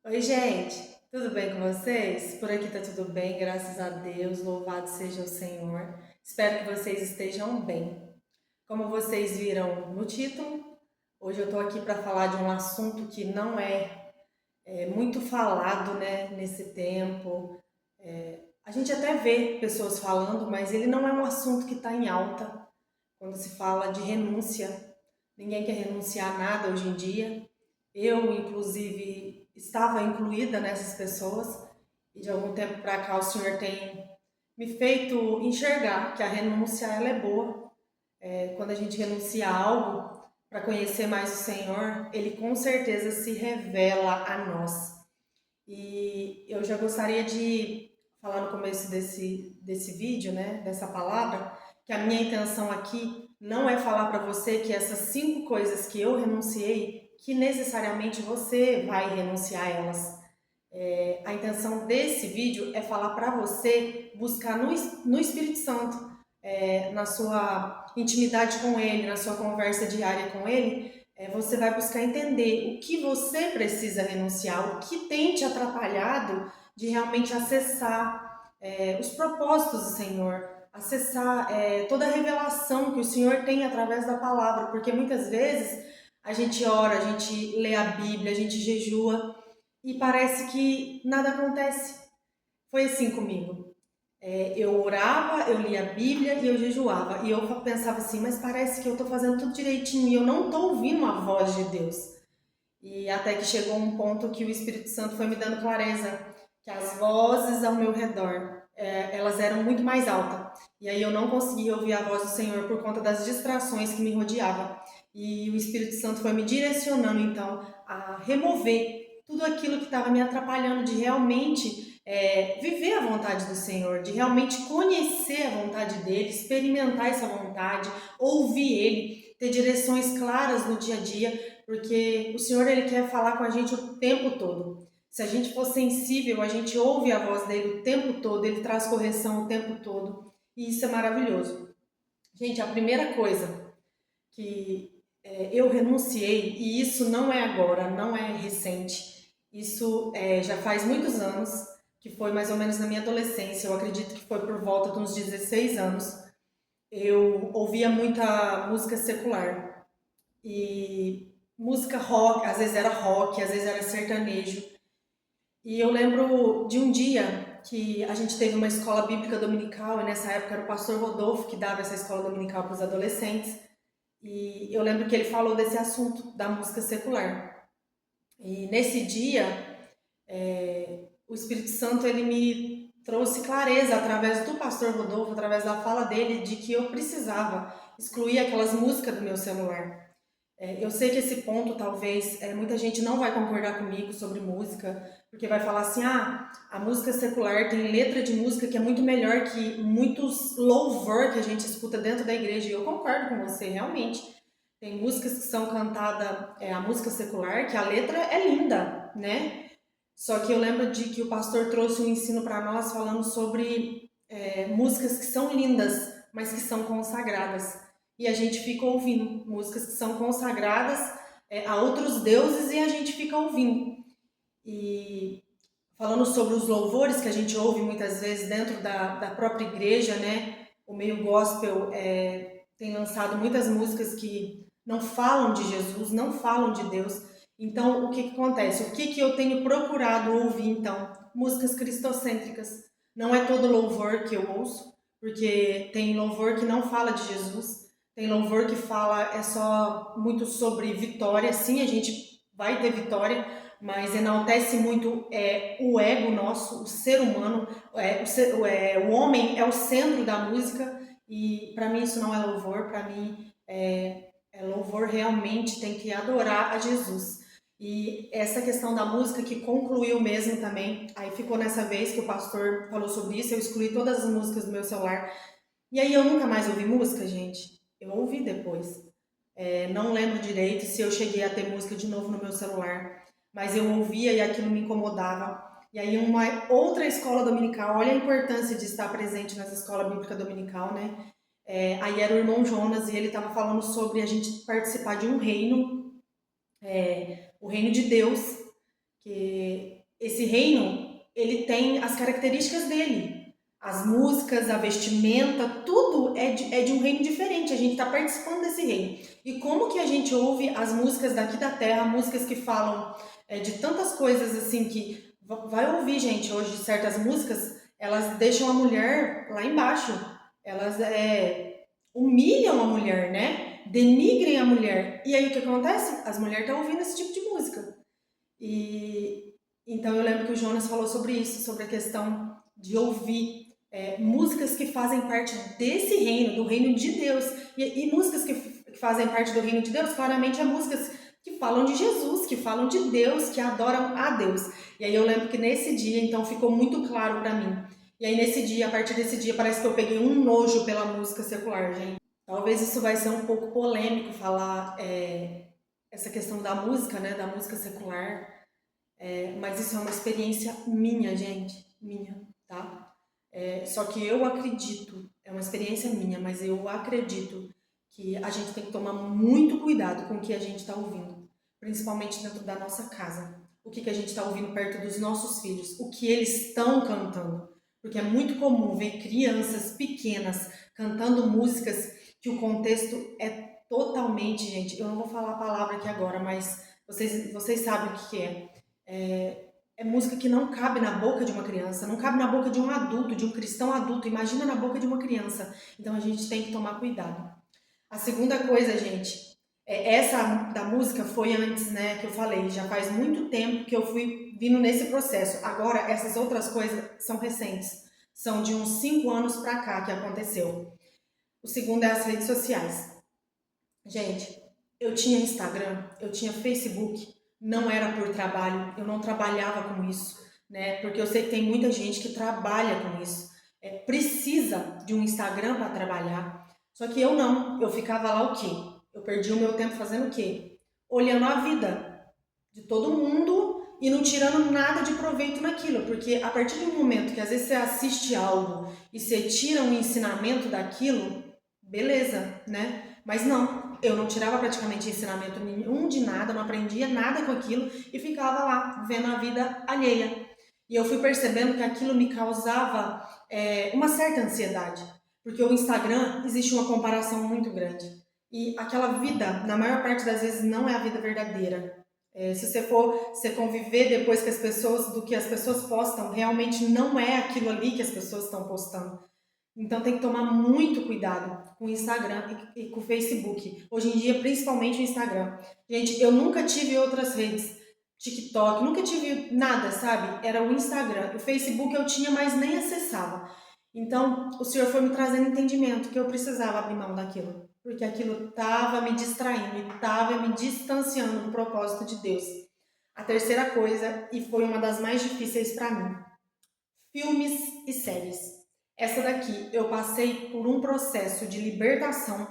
Oi, gente, tudo bem com vocês? Por aqui tá tudo bem, graças a Deus, louvado seja o Senhor. Espero que vocês estejam bem. Como vocês viram no título, hoje eu tô aqui para falar de um assunto que não é muito falado, né, nesse tempo. A gente até vê pessoas falando, mas ele não é um assunto que está em alta quando se fala de renúncia. Ninguém quer renunciar a nada hoje em dia. Eu, inclusive, estava incluída nessas pessoas e de algum tempo para cá o Senhor tem me feito enxergar que a renúncia ela é boa. Quando a gente renuncia a algo para conhecer mais o Senhor, Ele com certeza se revela a nós. E eu já gostaria de falar no começo desse vídeo, né, dessa palavra, que a minha intenção aqui não é falar para você que essas 5 coisas que eu renunciei, que necessariamente você vai renunciar a elas. A intenção desse vídeo é falar para você buscar no Espírito Santo, na sua intimidade com Ele, na sua conversa diária com Ele, você vai buscar entender o que você precisa renunciar, o que tem te atrapalhado de realmente acessar os propósitos do Senhor, acessar toda a revelação que o Senhor tem através da palavra, porque muitas vezes a gente ora, a gente lê a Bíblia, a gente jejua, e parece que nada acontece. Foi assim comigo. Eu orava, eu lia a Bíblia e eu jejuava. E eu pensava assim, mas parece que eu estou fazendo tudo direitinho e eu não estou ouvindo a voz de Deus. E até que chegou um ponto que o Espírito Santo foi me dando clareza, que as vozes ao meu redor, elas eram muito mais altas. E aí eu não conseguia ouvir a voz do Senhor por conta das distrações que me rodeavam. E o Espírito Santo foi me direcionando então a remover tudo aquilo que estava me atrapalhando de realmente viver a vontade do Senhor, de realmente conhecer a vontade dele, experimentar essa vontade, ouvir ele, ter direções claras no dia a dia, porque o Senhor ele quer falar com a gente o tempo todo. Se a gente for sensível, a gente ouve a voz dele o tempo todo, ele traz correção o tempo todo, e isso é maravilhoso. Gente, a primeira coisa que eu renunciei, e isso não é agora, não é recente, isso já faz muitos anos, que foi mais ou menos na minha adolescência, eu acredito que foi por volta de uns 16 anos, eu ouvia muita música secular, e música rock, às vezes era sertanejo. E eu lembro de um dia que a gente teve uma escola bíblica dominical, e nessa época era o pastor Rodolfo que dava essa escola dominical para os adolescentes. E eu lembro que ele falou desse assunto da música secular. E nesse dia, o Espírito Santo ele me trouxe clareza através do pastor Rodolfo, através da fala dele, de que eu precisava excluir aquelas músicas do meu celular. Eu sei que esse ponto talvez muita gente não vai concordar comigo sobre música, porque vai falar assim: ah, a música secular tem letra de música que é muito melhor que muitos louvor que a gente escuta dentro da igreja. E eu concordo com você, realmente. Tem músicas que são cantadas, a música secular, que a letra é linda, né? Só que eu lembro de que o pastor trouxe um ensino para nós falando sobre músicas que são lindas, mas que são consagradas. E a gente fica ouvindo músicas que são consagradas a outros deuses e a gente fica ouvindo. E falando sobre os louvores que a gente ouve muitas vezes dentro da própria igreja, né? O meio gospel tem lançado muitas músicas que não falam de Jesus, não falam de Deus. Então, o que, que acontece? O que, que eu tenho procurado ouvir, então? Músicas cristocêntricas. Não é todo louvor que eu ouço, porque tem louvor que não fala de Jesus, tem louvor que fala só muito sobre vitória. Sim, a gente vai ter vitória, mas enaltece muito o ego nosso, o ser humano, o homem é o centro da música, e para mim isso não é louvor, para mim louvor realmente tem que adorar a Jesus. E essa questão da música que concluiu mesmo também, aí ficou nessa vez que o pastor falou sobre isso, eu excluí todas as músicas do meu celular, e aí eu nunca mais ouvi música, gente, eu ouvi depois. Não lembro direito se eu cheguei a ter música de novo no meu celular, mas eu ouvia e aquilo me incomodava. E aí uma outra escola dominical, olha a importância de estar presente nessa escola bíblica dominical, né? Aí era o irmão Jonas e ele estava falando sobre a gente participar de um reino, o reino de Deus, que esse reino, ele tem as características dele. As músicas, a vestimenta, tudo é de um reino diferente. A gente está participando desse reino. E como que a gente ouve as músicas daqui da Terra, músicas que falam de tantas coisas assim que vai ouvir, gente, hoje certas músicas, elas deixam a mulher lá embaixo. Elas humilham a mulher, né? Denigrem a mulher. E aí o que acontece? As mulheres estão ouvindo esse tipo de música. E então eu lembro que o Jonas falou sobre isso, sobre a questão de ouvir músicas que fazem parte desse reino, do reino de Deus. E músicas que fazem parte do reino de Deus, claramente, é músicas que falam de Jesus, que falam de Deus, que adoram a Deus. E aí eu lembro que nesse dia, então, ficou muito claro para mim. E aí nesse dia, a partir desse dia, parece que eu peguei um nojo pela música secular, gente. Talvez isso vai ser um pouco polêmico falar essa questão da música, né, da música secular, mas isso é uma experiência minha, gente, minha, tá? Só que eu acredito, é uma experiência minha, mas eu acredito que a gente tem que tomar muito cuidado com o que a gente está ouvindo, principalmente dentro da nossa casa. O que a gente está ouvindo perto dos nossos filhos, o que eles estão cantando. Porque é muito comum ver crianças pequenas cantando músicas que o contexto é totalmente, gente, eu não vou falar a palavra aqui agora, mas vocês sabem o que é. É música que não cabe na boca de uma criança, não cabe na boca de um adulto, de um cristão adulto, imagina na boca de uma criança. Então a gente tem que tomar cuidado. A segunda coisa, gente, essa da música foi antes, né, que eu falei, já faz muito tempo que eu fui vindo nesse processo. Agora, essas outras coisas são recentes, são de uns 5 anos pra cá que aconteceu. O segundo é as redes sociais. Gente, eu tinha Instagram, eu tinha Facebook, não era por trabalho, eu não trabalhava com isso, né? Porque eu sei que tem muita gente que trabalha com isso, precisa de um Instagram para trabalhar. Só que eu não, eu ficava lá o quê? Eu perdi o meu tempo fazendo o quê? Olhando a vida de todo mundo e não tirando nada de proveito naquilo, porque a partir do momento que às vezes você assiste algo e você tira um ensinamento daquilo, beleza, né? Mas não, eu não tirava praticamente ensinamento nenhum de nada, não aprendia nada com aquilo e ficava lá vendo a vida alheia. E eu fui percebendo que aquilo me causava uma certa ansiedade, porque o Instagram existe uma comparação muito grande. E aquela vida, na maior parte das vezes, não é a vida verdadeira. Se você for se conviver depois que as pessoas, do que as pessoas postam, realmente não é aquilo ali que as pessoas estão postando. Então tem que tomar muito cuidado com o Instagram e com o Facebook. Hoje em dia, principalmente o Instagram. Gente, eu nunca tive outras redes. TikTok, nunca tive nada, sabe? Era o Instagram. O Facebook eu tinha, mas nem acessava. Então, o Senhor foi me trazendo entendimento que eu precisava abrir mão daquilo. Porque aquilo estava me distraindo, estava me distanciando do propósito de Deus. A terceira coisa, e foi uma das mais difíceis para mim, filmes e séries. Essa daqui eu passei por um processo de libertação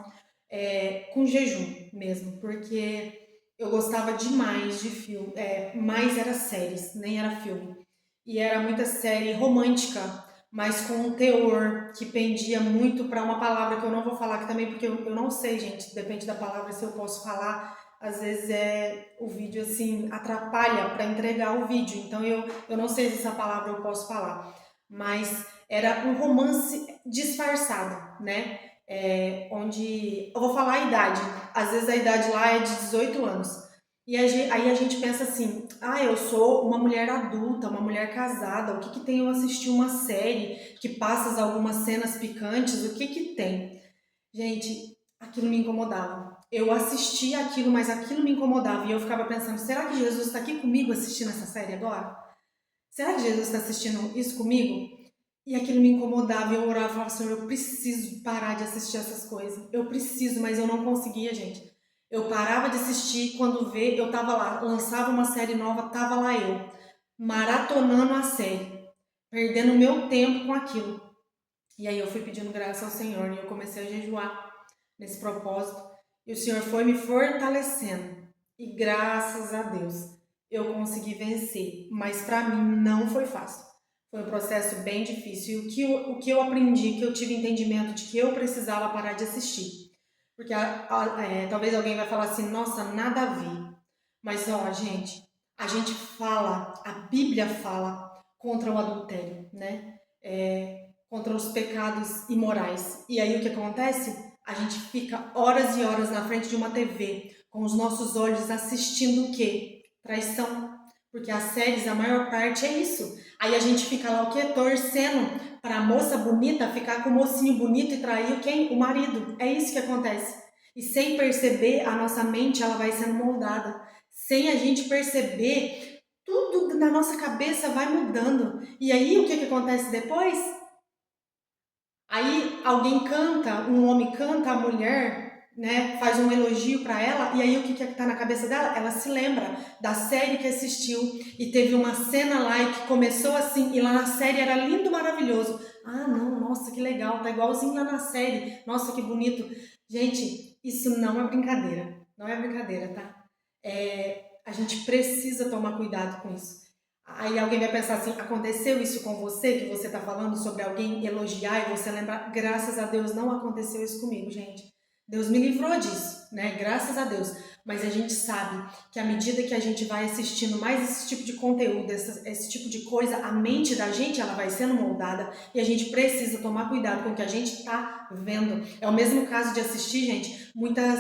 com jejum mesmo, porque eu gostava demais de filme, mais era séries, nem era filme. E era muita série romântica, mas com um teor que pendia muito para uma palavra que eu não vou falar aqui também, porque eu não sei, gente, depende da palavra se eu posso falar. Às vezes o vídeo assim atrapalha para entregar o vídeo, então eu não sei se essa palavra eu posso falar, mas era um romance disfarçado, né? Onde eu vou falar a idade, às vezes a idade lá é de 18 anos. E aí a gente pensa assim, eu sou uma mulher adulta, uma mulher casada, o que que tem eu assistir uma série que passa algumas cenas picantes, o que que tem? Gente, aquilo me incomodava. Eu assistia aquilo, mas aquilo me incomodava e eu ficava pensando, será que Jesus está aqui comigo assistindo essa série agora? Será que Jesus está assistindo isso comigo? E aquilo me incomodava e eu orava e falava, Senhor, eu preciso parar de assistir essas coisas. Eu preciso, mas eu não conseguia, gente. Eu parava de assistir, quando vê, eu tava lá, lançava uma série nova, tava lá eu, maratonando a série, perdendo meu tempo com aquilo. E aí eu fui pedindo graça ao Senhor e eu comecei a jejuar nesse propósito. E o Senhor foi me fortalecendo. E graças a Deus eu consegui vencer. Mas para mim não foi fácil. Foi um processo bem difícil. E o que eu aprendi, que eu tive entendimento de que eu precisava parar de assistir. Porque talvez alguém vai falar assim, nossa, nada a ver. Mas ó, gente, a gente fala, a Bíblia fala contra o adultério, né? Contra os pecados imorais. E aí o que acontece? A gente fica horas e horas na frente de uma TV, com os nossos olhos assistindo o quê? Traição. Porque as séries, a maior parte é isso. Aí a gente fica lá o quê? Torcendo para a moça bonita ficar com o mocinho bonito e trair quem? O marido. É isso que acontece. E sem perceber, a nossa mente ela vai sendo moldada. Sem a gente perceber, tudo na nossa cabeça vai mudando. E aí o que acontece depois? Aí alguém canta, um homem canta a mulher, né, faz um elogio para ela, e aí o que tá na cabeça dela? Ela se lembra da série que assistiu e teve uma cena lá e que começou assim, e lá na série era lindo, maravilhoso. Ah, não, nossa, que legal, tá igualzinho lá na série. Nossa, que bonito. Gente, isso não é brincadeira. Não é brincadeira, tá? A gente precisa tomar cuidado com isso. Aí alguém vai pensar assim, aconteceu isso com você, que você está falando sobre alguém elogiar e você lembrar, graças a Deus não aconteceu isso comigo, gente. Deus me livrou disso, né? Graças a Deus. Mas a gente sabe que à medida que a gente vai assistindo mais esse tipo de conteúdo, esse tipo de coisa, a mente da gente ela vai sendo moldada e a gente precisa tomar cuidado com o que a gente está vendo. É o mesmo caso de assistir, gente, muitas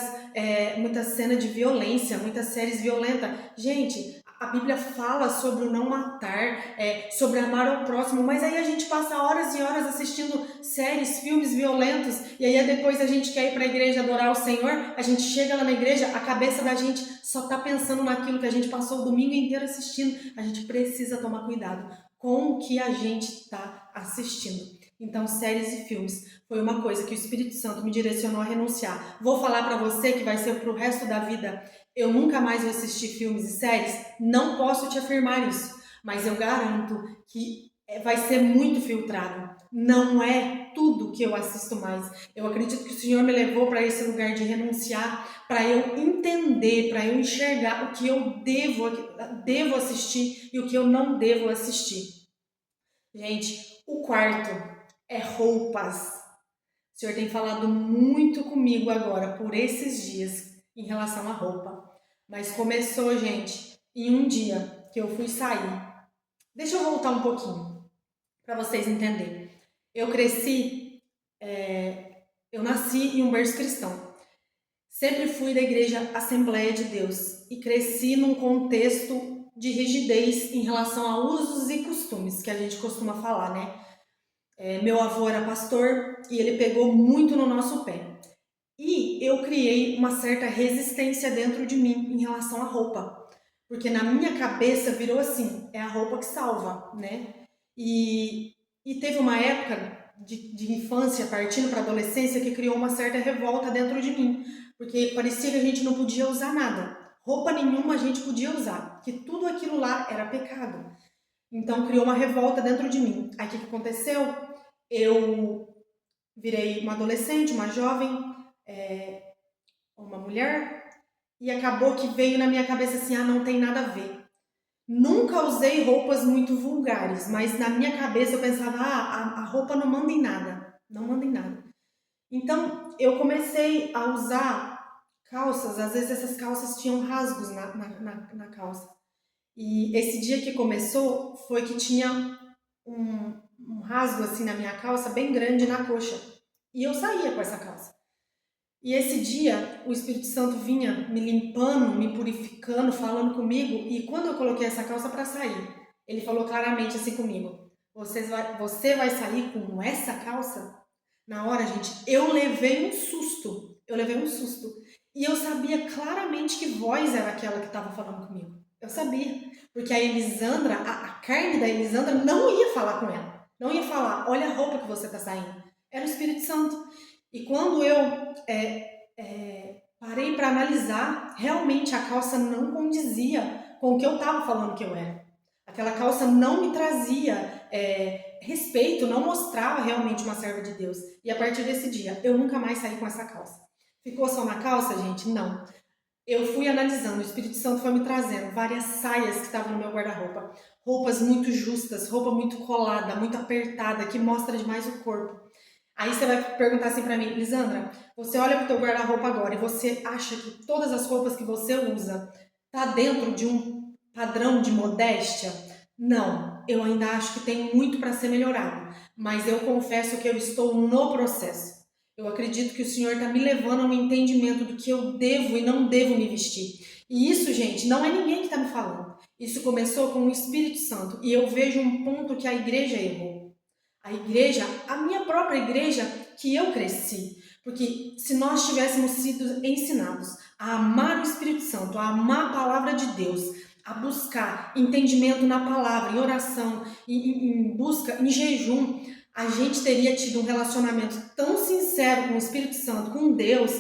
cenas de violência, muitas séries violentas. Gente, a Bíblia fala sobre o não matar, sobre amar ao próximo, mas aí a gente passa horas e horas assistindo séries, filmes violentos, e aí depois a gente quer ir para a igreja adorar o Senhor, a gente chega lá na igreja, a cabeça da gente só tá pensando naquilo que a gente passou o domingo inteiro assistindo. A gente precisa tomar cuidado com o que a gente está assistindo. Então, séries e filmes foi uma coisa que o Espírito Santo me direcionou a renunciar. Vou falar para você que vai ser pro resto da vida. Eu nunca mais vou assistir filmes e séries? Não posso te afirmar isso, mas eu garanto que vai ser muito filtrado. Não é tudo que eu assisto mais. Eu acredito que o Senhor me levou para esse lugar de renunciar, para eu entender, para eu enxergar o que eu devo assistir e o que eu não devo assistir. Gente, o quarto é roupas. O Senhor tem falado muito comigo agora, por esses dias, em relação à roupa. Mas começou, gente, em um dia que eu fui sair. Deixa eu voltar um pouquinho, para vocês entenderem. Eu cresci, eu nasci em um berço cristão. Sempre fui da igreja Assembleia de Deus e cresci num contexto de rigidez em relação a usos e costumes, que a gente costuma falar, né? Meu avô era pastor e ele pegou muito no nosso pé. E eu criei uma certa resistência dentro de mim em relação à roupa. Porque na minha cabeça virou assim, é a roupa que salva, né? E, e teve uma época de infância, partindo para adolescência, que criou uma certa revolta dentro de mim. Porque parecia que a gente não podia usar nada. Roupa nenhuma a gente podia usar, que tudo aquilo lá era pecado. Então criou uma revolta dentro de mim. Aí o que aconteceu? Eu virei uma adolescente, uma jovem, uma mulher, e acabou que veio na minha cabeça assim, ah, não tem nada a ver. Nunca usei roupas muito vulgares, mas na minha cabeça eu pensava, ah, a roupa não manda em nada, não manda em nada. Então eu comecei a usar calças, às vezes essas calças tinham rasgos na calça. E esse dia que começou foi que tinha um rasgo assim na minha calça, bem grande na coxa. E eu saía com essa calça. E esse dia o Espírito Santo vinha me limpando, me purificando, falando comigo. E quando eu coloquei essa calça para sair, ele falou claramente assim comigo: você vai sair com essa calça? Na hora, gente, eu levei um susto. Eu levei um susto. E eu sabia claramente que voz era aquela que estava falando comigo. Eu sabia. Porque a Elisandra, a carne da Elisandra não ia falar com ela. Não ia falar, olha a roupa que você está saindo. Era o Espírito Santo. E quando eu parei para analisar, realmente a calça não condizia com o que eu estava falando que eu era. Aquela calça não me trazia respeito, não mostrava realmente uma serva de Deus. E a partir desse dia, eu nunca mais saí com essa calça. Ficou só na calça, gente? Não. Eu fui analisando, o Espírito Santo foi me trazendo várias saias que estavam no meu guarda-roupa. Roupas muito justas, roupa muito colada, muito apertada, que mostra demais o corpo. Aí você vai perguntar assim pra mim, Lisandra, você olha pro teu guarda-roupa agora e você acha que todas as roupas que você usa tá dentro de um padrão de modéstia? Não, eu ainda acho que tem muito para ser melhorado, mas eu confesso que eu estou no processo. Eu acredito que o Senhor está me levando a um entendimento do que eu devo e não devo me vestir. E isso, gente, não é ninguém que está me falando. Isso começou com o Espírito Santo e eu vejo um ponto que a igreja errou. A igreja, a minha própria igreja que eu cresci. Porque se nós tivéssemos sido ensinados a amar o Espírito Santo, a amar a palavra de Deus, a buscar entendimento na palavra, em oração, em busca, em jejum, a gente teria tido um relacionamento tão sincero com o Espírito Santo, com Deus,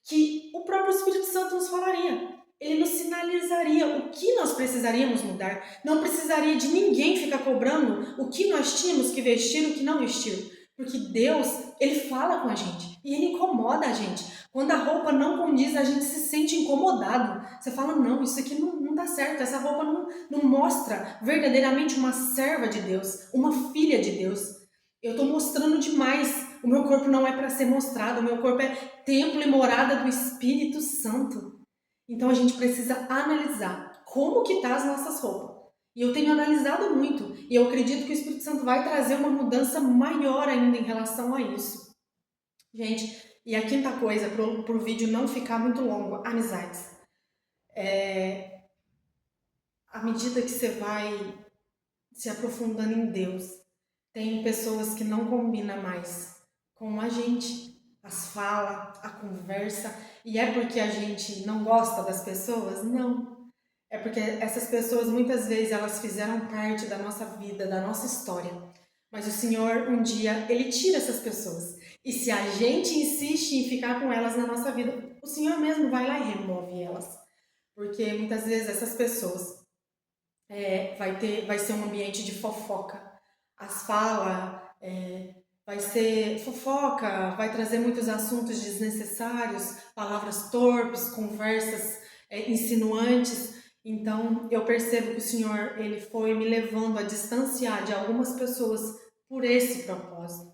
que o próprio Espírito Santo nos falaria. Ele nos sinalizaria o que nós precisaríamos mudar. Não precisaria de ninguém ficar cobrando o que nós tínhamos que vestir, o que não vestir. Porque Deus, Ele fala com a gente e Ele incomoda a gente. Quando a roupa não condiz, a gente se sente incomodado. Você fala, não, isso aqui não dá certo. Essa roupa não mostra verdadeiramente uma serva de Deus, uma filha de Deus. Eu estou mostrando demais. O meu corpo não é para ser mostrado. O meu corpo é templo e morada do Espírito Santo. Então a gente precisa analisar como que tá as nossas roupas. E eu tenho analisado muito. E eu acredito que o Espírito Santo vai trazer uma mudança maior ainda em relação a isso. Gente, e a quinta coisa, para o vídeo não ficar muito longo, amizades. À medida que você vai se aprofundando em Deus, tem pessoas que não combinam mais com a gente. As falas, a conversa. E é porque a gente não gosta das pessoas? Não. É porque essas pessoas, muitas vezes, elas fizeram parte da nossa vida, da nossa história. Mas o Senhor, um dia, Ele tira essas pessoas. E se a gente insiste em ficar com elas na nossa vida, o Senhor mesmo vai lá e remove elas. Porque muitas vezes essas pessoas vai ser um ambiente de fofoca. As falas, vai ser fofoca, vai trazer muitos assuntos desnecessários, palavras torpes, conversas insinuantes. Então, eu percebo que o Senhor, Ele foi me levando a distanciar de algumas pessoas por esse propósito.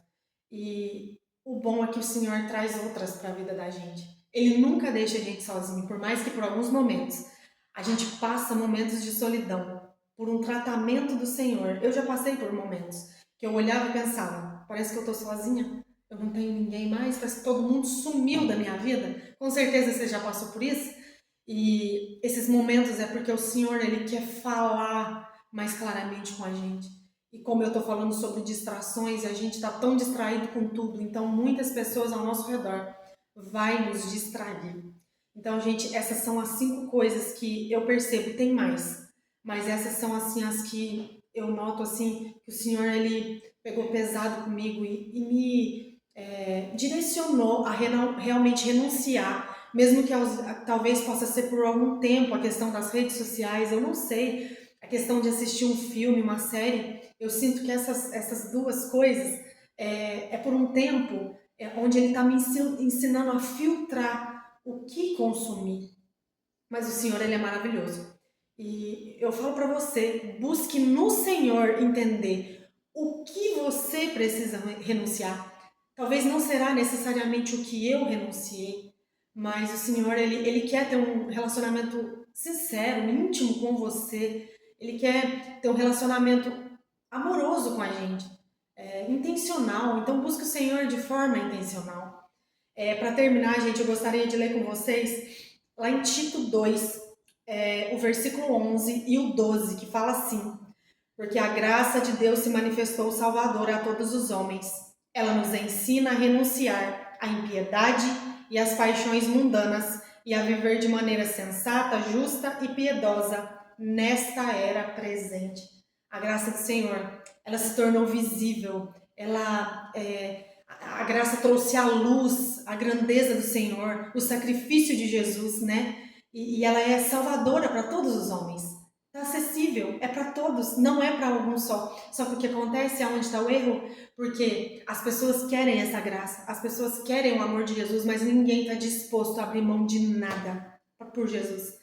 E o bom é que o Senhor traz outras para a vida da gente. Ele nunca deixa a gente sozinho, por mais que por alguns momentos a gente passa momentos de solidão, por um tratamento do Senhor. Eu já passei por momentos que eu olhava e pensava, parece que eu tô sozinha, eu não tenho ninguém mais, parece que todo mundo sumiu da minha vida. Com certeza você já passou por isso. E esses momentos é porque o Senhor, Ele quer falar mais claramente com a gente. E como eu estou falando sobre distrações, a gente está tão distraído com tudo, então muitas pessoas ao nosso redor vai nos distrair. Então, gente, essas são as 5 coisas que eu percebo, tem mais, mas essas são assim as que eu noto assim que o Senhor, Ele pegou pesado comigo e me direcionou a realmente renunciar, mesmo que talvez possa ser por algum tempo a questão das redes sociais, eu não sei, a questão de assistir um filme, uma série, eu sinto que essas duas coisas é por um tempo onde Ele está me ensinando a filtrar o que consumir. Mas o Senhor, Ele é maravilhoso. E eu falo para você, busque no Senhor entender o que você precisa renunciar. Talvez não será necessariamente o que eu renunciei, mas o Senhor, Ele quer ter um relacionamento sincero, íntimo com você. Ele quer ter um relacionamento amoroso com a gente, intencional. Então busque o Senhor de forma intencional. Para terminar, gente, eu gostaria de ler com vocês lá em Tito 2, o versículo 11 e o 12, que fala assim: porque a graça de Deus se manifestou salvadora a todos os homens. Ela nos ensina a renunciar à impiedade e às paixões mundanas e a viver de maneira sensata, justa e piedosa nesta era presente. A graça do Senhor, ela se tornou visível, a graça trouxe à luz a grandeza do Senhor, o sacrifício de Jesus, né? E ela é salvadora para todos os homens. Está acessível, é para todos, não é para algum só. Só que o que acontece, aonde está o erro? Porque as pessoas querem essa graça, as pessoas querem o amor de Jesus, mas ninguém está disposto a abrir mão de nada por Jesus.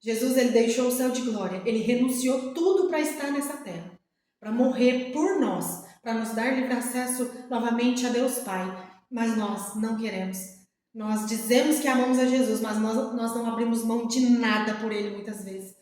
Jesus, ele deixou o céu de glória, ele renunciou tudo para estar nessa terra, para morrer por nós, para nos dar livre acesso novamente a Deus Pai. Mas nós não queremos. Nós dizemos que amamos a Jesus, mas nós não abrimos mão de nada por ele muitas vezes.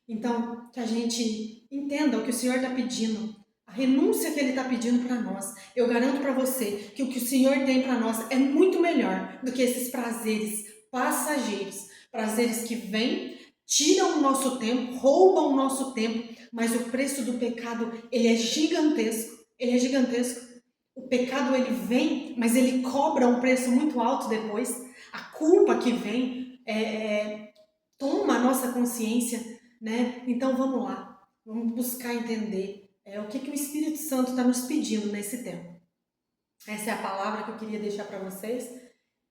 Então, que a gente entenda o que o Senhor está pedindo, a renúncia que Ele está pedindo para nós. Eu garanto para você que o que o Senhor tem para nós é muito melhor do que esses prazeres passageiros, prazeres que vêm, tiram o nosso tempo, roubam o nosso tempo, mas o preço do pecado, ele é gigantesco. Ele é gigantesco. O pecado, ele vem, mas ele cobra um preço muito alto depois. A culpa que vem toma a nossa consciência, né? Então vamos lá, vamos buscar entender o que o Espírito Santo está nos pedindo nesse tempo. Essa é a palavra que eu queria deixar para vocês.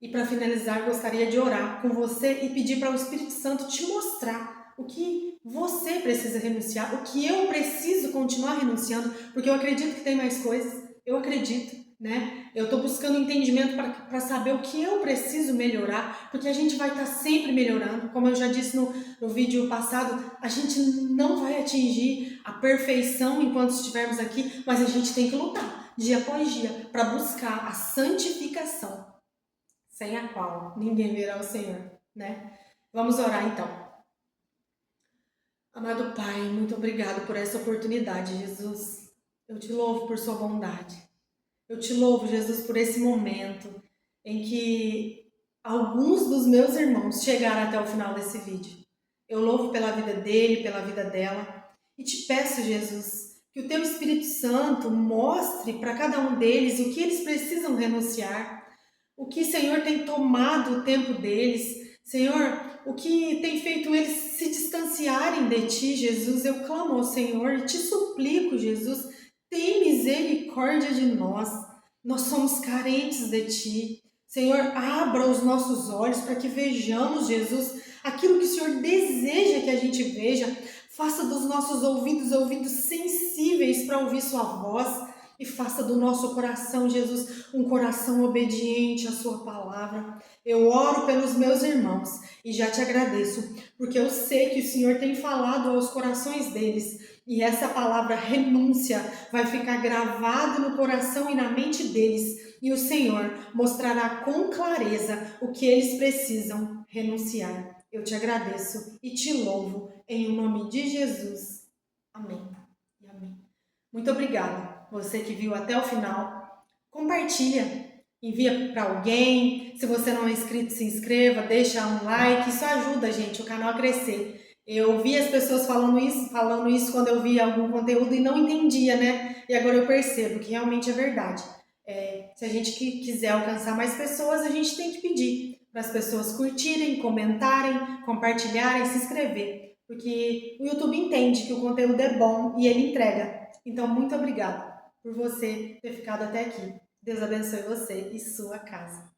E para finalizar, eu gostaria de orar com você e pedir para o Espírito Santo te mostrar o que você precisa renunciar, o que eu preciso continuar renunciando, porque eu acredito que tem mais coisas, eu acredito, né? Eu estou buscando entendimento para saber o que eu preciso melhorar, porque a gente vai estar sempre melhorando. Como eu já disse no vídeo passado, a gente não vai atingir a perfeição enquanto estivermos aqui, mas a gente tem que lutar dia após dia para buscar a santificação, sem a qual ninguém verá o Senhor, né? Vamos orar então. Amado Pai, muito obrigado por essa oportunidade, Jesus. Eu te louvo por sua bondade. Eu te louvo, Jesus, por esse momento em que alguns dos meus irmãos chegaram até o final desse vídeo. Eu louvo pela vida dele, pela vida dela. E te peço, Jesus, que o teu Espírito Santo mostre para cada um deles o que eles precisam renunciar, o que, Senhor, tem tomado o tempo deles. Senhor, o que tem feito eles se distanciarem de Ti, Jesus. Eu clamo ao Senhor e te suplico, Jesus, tem misericórdia de nós. Nós somos carentes de Ti. Senhor, abra os nossos olhos para que vejamos, Jesus, aquilo que o Senhor deseja que a gente veja. Faça dos nossos ouvidos sensíveis para ouvir Sua voz. E faça do nosso coração, Jesus, um coração obediente à Sua palavra. Eu oro pelos meus irmãos e já te agradeço, porque eu sei que o Senhor tem falado aos corações deles. E essa palavra renúncia vai ficar gravada no coração e na mente deles. E o Senhor mostrará com clareza o que eles precisam renunciar. Eu te agradeço e te louvo em nome de Jesus. Amém e amém. Muito obrigada. Você que viu até o final, compartilha, envia para alguém. Se você não é inscrito, se inscreva, deixa um like, isso ajuda, gente, o canal a crescer. Eu vi as pessoas falando isso quando eu via algum conteúdo e não entendia, né? E agora eu percebo que realmente é verdade. Se a gente quiser alcançar mais pessoas, a gente tem que pedir para as pessoas curtirem, comentarem, compartilharem, se inscrever. Porque o YouTube entende que o conteúdo é bom e ele entrega. Então, muito obrigada por você ter ficado até aqui. Deus abençoe você e sua casa.